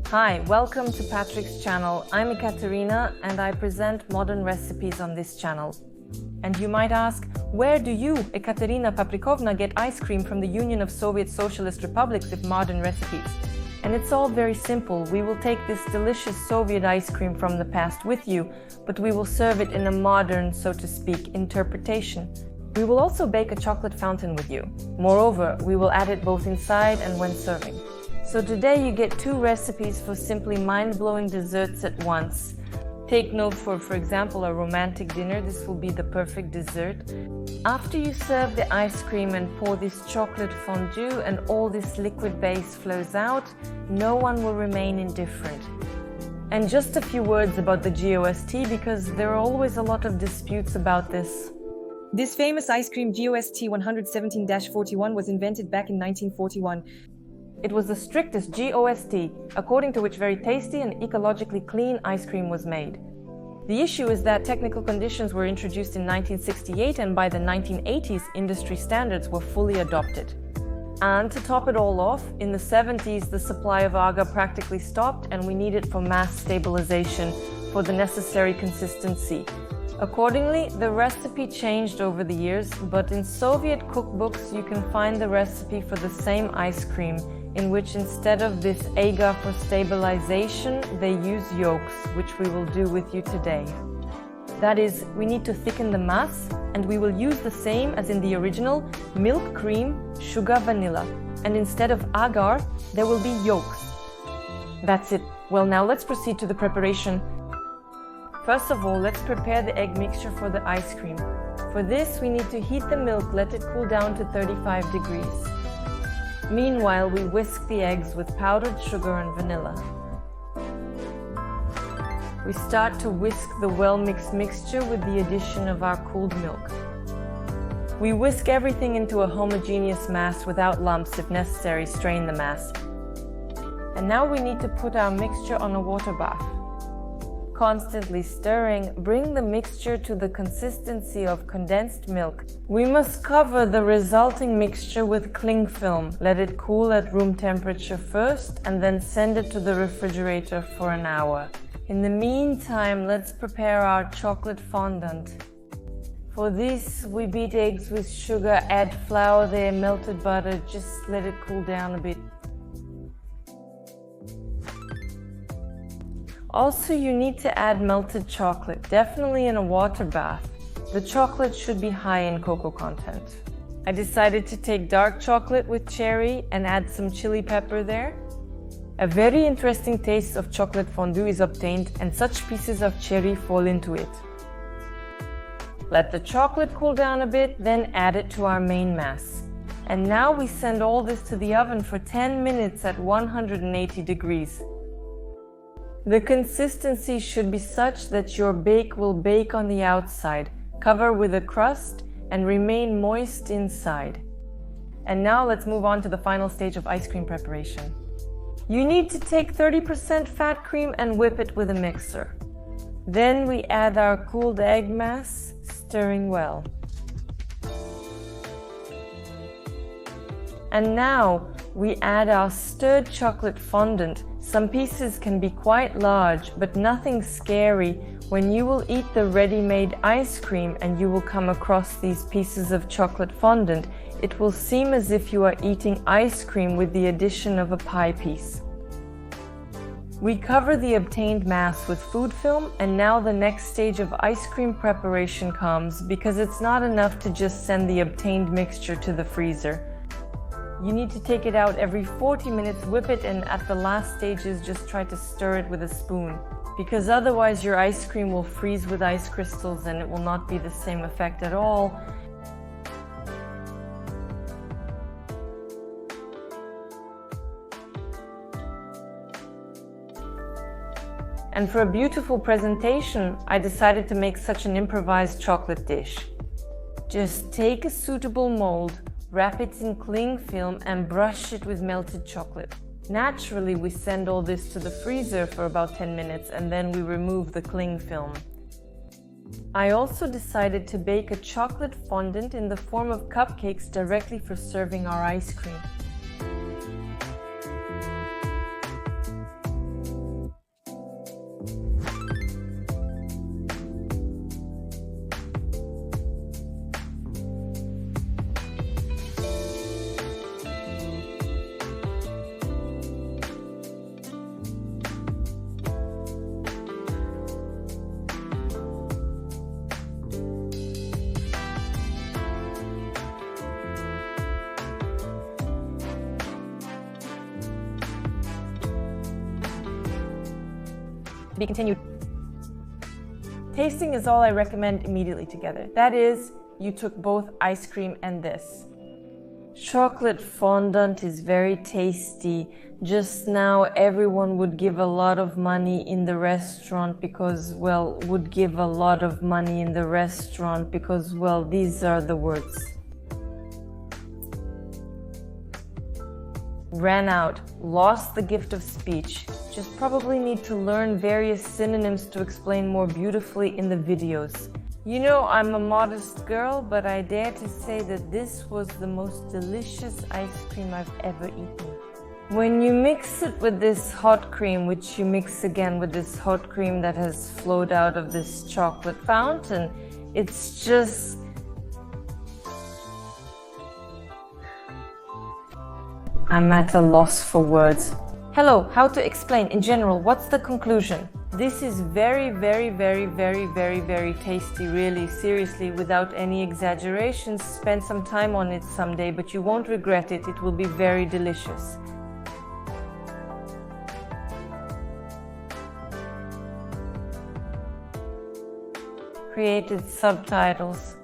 Hi, welcome to Patrick's channel. I'm Ekaterina and I present modern recipes on this channel. And you might ask, where do you, Ekaterina Paprikovna, get ice cream from the Union of Soviet Socialist Republics with modern recipes? And it's all very simple. We will take this delicious Soviet ice cream from the past with you, but we will serve it in a modern, so to speak, interpretation. We will also bake a chocolate fountain with you. Moreover, we will add it both inside and when serving. So today you get two recipes for simply mind-blowing desserts at once. Take note for example, a romantic dinner. This will be the perfect dessert. After you serve the ice cream and pour this chocolate fondue and all this liquid base flows out, no one will remain indifferent. And just a few words about the GOST, because there are always a lot of disputes about this. This famous ice cream GOST 117-41 was invented back in 1941. It was the strictest GOST, according to which very tasty and ecologically clean ice cream was made. The issue is that technical conditions were introduced in 1968 and by the 1980s industry standards were fully adopted. And to top it all off, in the 70s the supply of agar practically stopped and we need it for mass stabilization for the necessary consistency. Accordingly, the recipe changed over the years, but in Soviet cookbooks you can find the recipe for the same ice cream, in which instead of this agar for stabilization, they use yolks, which we will do with you today. That is, we need to thicken the mass, and we will use the same as in the original, milk, cream, sugar, vanilla. And instead of agar, there will be yolks. That's it. Well, now let's proceed to the preparation. First of all, let's prepare the egg mixture for the ice cream. For this, we need to heat the milk, let it cool down to 35 degrees. Meanwhile, we whisk the eggs with powdered sugar and vanilla. We start to whisk the well-mixed mixture with the addition of our cooled milk. We whisk everything into a homogeneous mass without lumps. If necessary, strain the mass. And now we need to put our mixture on a water bath. Constantly stirring, bring the mixture to the consistency of condensed milk. We must cover the resulting mixture with cling film. Let it cool at room temperature first and then send it to the refrigerator for an hour. In the meantime, let's prepare our chocolate fondant. For this, we beat eggs with sugar, add flour there, melted butter, just let it cool down a bit. Also, you need to add melted chocolate, definitely in a water bath. The chocolate should be high in cocoa content. I decided to take dark chocolate with cherry and add some chili pepper there. A very interesting taste of chocolate fondue is obtained and such pieces of cherry fall into it. Let the chocolate cool down a bit, then add it to our main mass. And now we send all this to the oven for 10 minutes at 180 degrees. The consistency should be such that your bake will bake on the outside, cover with a crust, and remain moist inside. And now let's move on to the final stage of ice cream preparation. You need to take 30% fat cream and whip it with a mixer. Then we add our cooled egg mass, stirring well. And now we add our stirred chocolate fondant. Some pieces can be quite large, but nothing scary when you will eat the ready-made ice cream and you will come across these pieces of chocolate fondant. It will seem as if you are eating ice cream with the addition of a pie piece. We cover the obtained mass with food film, and now the next stage of ice cream preparation comes, because it's not enough to just send the obtained mixture to the freezer. You need to take it out every 40 minutes, whip it, and at the last stages just try to stir it with a spoon, because otherwise your ice cream will freeze with ice crystals and it will not be the same effect at all. And for a beautiful presentation, I decided to make such an improvised chocolate dish. Just take a suitable mold, wrap it in cling film and brush it with melted chocolate. Naturally, we send all this to the freezer for about 10 minutes and then we remove the cling film. I also decided to bake a chocolate fondant in the form of cupcakes directly for serving our ice cream. To be continued. Tasting is all I recommend immediately together. That is, you took both ice cream and this. Chocolate fondant is very tasty. Just now everyone would give a lot of money in the restaurant because, well, would give a lot of money in the restaurant because, well, these are the words. Ran out, lost the gift of speech. Just probably need to learn various synonyms to explain more beautifully in the videos. You know, I'm a modest girl, but I dare to say that this was the most delicious ice cream I've ever eaten. When you mix it with this hot cream, which you mix again with this hot cream that has flowed out of this chocolate fountain, it's just... I'm at a loss for words. Hello, how to explain in general, what's the conclusion? This is very, very, very, very, very, very tasty, really, seriously, without any exaggerations. Spend some time on it someday, but you won't regret it. It will be very delicious. Created subtitles.